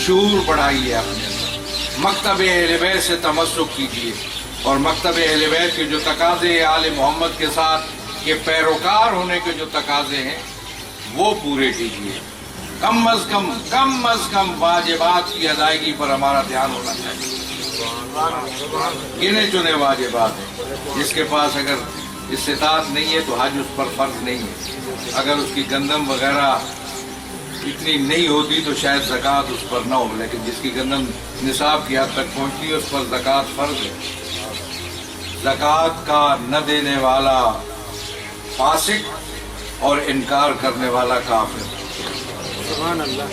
شعور بڑھائیے اپنے اندر، مکتب اہل بیت سے تمسک کیجیے، اور مکتب اہل بیت کے جو تقاضے ہیں آل محمد کے ساتھ کے پیروکار ہونے کے جو تقاضے ہیں وہ پورے کیجیے۔ کم از کم واجبات کی ادائیگی پر ہمارا دھیان ہونا چاہیے۔ گنے چنے واجبات ہیں، جس کے پاس اگر استطاعت نہیں ہے تو حج اس پر فرض نہیں ہے، اگر اس کی گندم وغیرہ اتنی نہیں ہوتی تو شاید زکوٰۃ اس پر نہ ہو، لیکن جس کی گندم نصاب کی حد تک پہنچتی ہے اس پر زکوٰۃ فرض ہے۔ زکوٰۃ کا نہ دینے والا فاسق اور انکار کرنے والا کافر۔ سبحان اللہ۔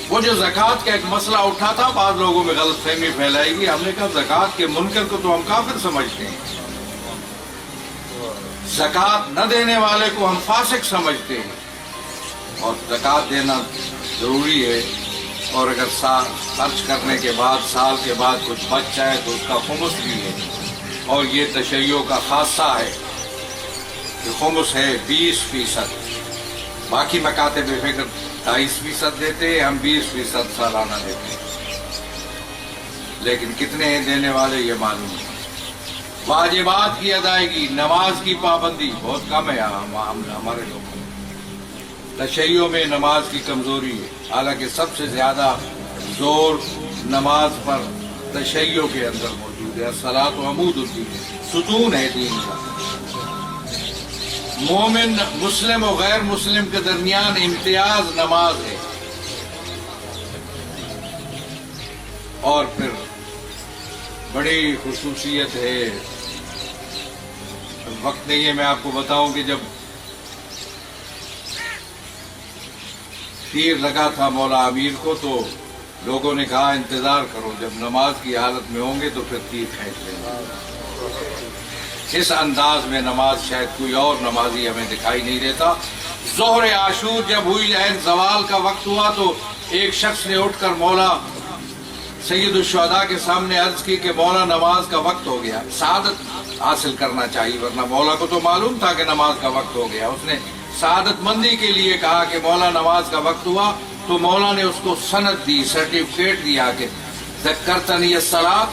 وہ جو زکوٰۃ کا ایک مسئلہ اٹھا تھا، بعض لوگوں میں غلط فہمی پھیلائی گئی، ہم نے کہا زکوٰۃ کے منکر کو تو ہم کافر سمجھتے ہیں، زکوٰۃ نہ دینے والے کو ہم فاسق سمجھتے ہیں، اور زکوٰۃ دینا ضروری ہے، اور اگر خرچ کرنے کے بعد سال کے بعد کچھ بچ جائے تو اس کا خمس بھی ہے، اور یہ تشیع کا خاصہ ہے کہ خمس ہے 20%، باقی مکاتب فکر 22% دیتے ہیں، ہم 20% سالانہ دیتے ہیں، لیکن کتنے ہیں دینے والے یہ معلوم ہے۔ واجبات کی ادائیگی، نماز کی پابندی بہت کم ہے ہمارے لوگوں میں، تشیع میں نماز کی کمزوری ہے، حالانکہ سب سے زیادہ زور نماز پر تشیع کے اندر موجود ہے۔ الصلاۃ عمود الدین، ستون ہے دین کا۔ مومن مسلم و غیر مسلم کے درمیان امتیاز نماز ہے، اور پھر بڑی خصوصیت ہے، وقت نہیں ہے میں آپ کو بتاؤں کہ جب تیر لگا تھا مولا امیر کو تو لوگوں نے کہا انتظار کرو، جب نماز کی حالت میں ہوں گے تو پھر تیر کھینچ لیں گے۔ اس انداز میں نماز شاید کوئی اور نمازی ہمیں دکھائی نہیں دیتا۔ ظہر عاشور جب ہوئی، عین زوال کا وقت ہوا تو ایک شخص نے اٹھ کر مولا سید الشہداء کے سامنے عرض کی کہ مولا نماز کا وقت ہو گیا، سعادت حاصل کرنا چاہیے، ورنہ مولا کو تو معلوم تھا کہ نماز کا وقت ہو گیا۔ اس نے سعادت مندی کے لیے کہا کہ مولا نماز کا وقت ہوا، تو مولا نے اس کو سند دی، سرٹیفکیٹ دیا کہ ذکرتنی الصلاۃ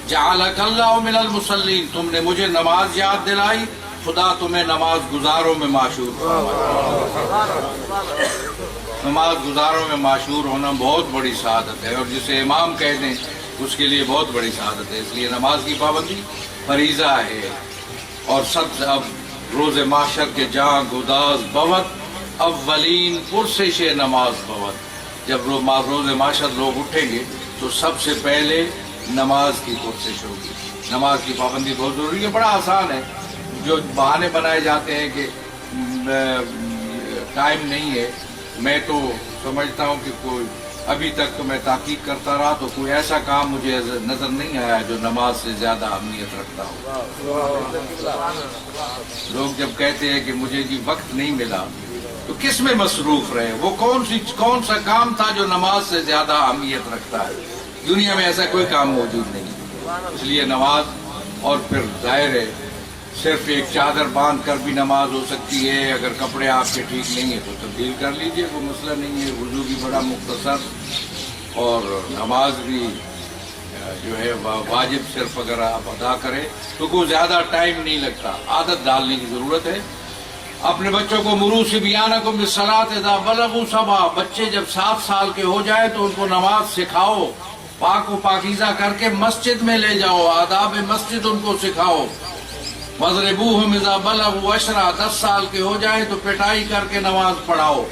جعلک اللہ من المصلین، تم نے مجھے نماز یاد دلائی، خدا تمہیں نماز گزاروں میں معشور فرمائے۔ نماز گزاروں میں معشور ہونا بہت بڑی سعادت ہے، اور جسے امام کہہ دیں اس کے لیے بہت بڑی سعادت ہے۔ اس لیے نماز کی پابندی فریضہ ہے، اور سب اب روز محشر کے جہاں گداز بوت اولین پرسش نماز بوت، جب روز محشر لوگ اٹھیں گے تو سب سے پہلے نماز کی پرسش ہوگی۔ نماز کی پابندی بہت ضروری ہے۔ بڑا آسان ہے، جو بہانے بنائے جاتے ہیں کہ ٹائم نہیں ہے، میں تو سمجھتا ہوں کہ کوئی ابھی تک تو میں تحقیق کرتا رہا تو کوئی ایسا کام مجھے نظر نہیں آیا جو نماز سے زیادہ اہمیت رکھتا ہو۔ لوگ جب کہتے ہیں کہ مجھے جی وقت نہیں ملا تو کس میں مصروف رہے، وہ کون سا کام تھا جو نماز سے زیادہ اہمیت رکھتا ہے؟ دنیا میں ایسا کوئی کام موجود نہیں۔ اس لیے نماز، اور پھر ظاہر ہے صرف ایک چادر باندھ کر بھی نماز ہو سکتی ہے، اگر کپڑے آپ کے ٹھیک نہیں ہیں تو تبدیل کر لیجئے، کوئی مسئلہ نہیں ہے۔ وضو بھی بڑا مختصر، اور نماز بھی جو ہے واجب صرف اگر آپ ادا کریں تو کوئی زیادہ ٹائم نہیں لگتا، عادت ڈالنے کی ضرورت ہے۔ اپنے بچوں کو مروا صبیانکم بالصلاۃ اذا بلغوا سبعا، بچے جب 7 سال کے ہو جائے تو ان کو نماز سکھاؤ، پاک و پاکیزہ کر کے مسجد میں لے جاؤ، آداب مسجد ان کو سکھاؤ۔ وَاضْرِبُوهُمْ إِذَا بَلَغُوا 10 10 سال کے ہو جائیں تو پٹائی کر کے نماز پڑھاؤ۔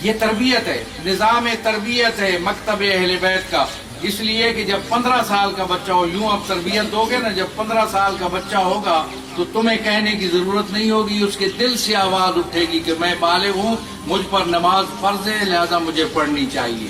یہ تربیت ہے، نظام تربیت ہے مکتب اہل بیت کا۔ اس لیے کہ جب 15 سال کا بچہ ہو، یوں آپ تربیت دو گے نا، جب 15 سال کا بچہ ہوگا تو تمہیں کہنے کی ضرورت نہیں ہوگی، اس کے دل سے آواز اٹھے گی کہ میں بالغ ہوں، مجھ پر نماز فرض ہے، لہذا مجھے پڑھنی چاہیے۔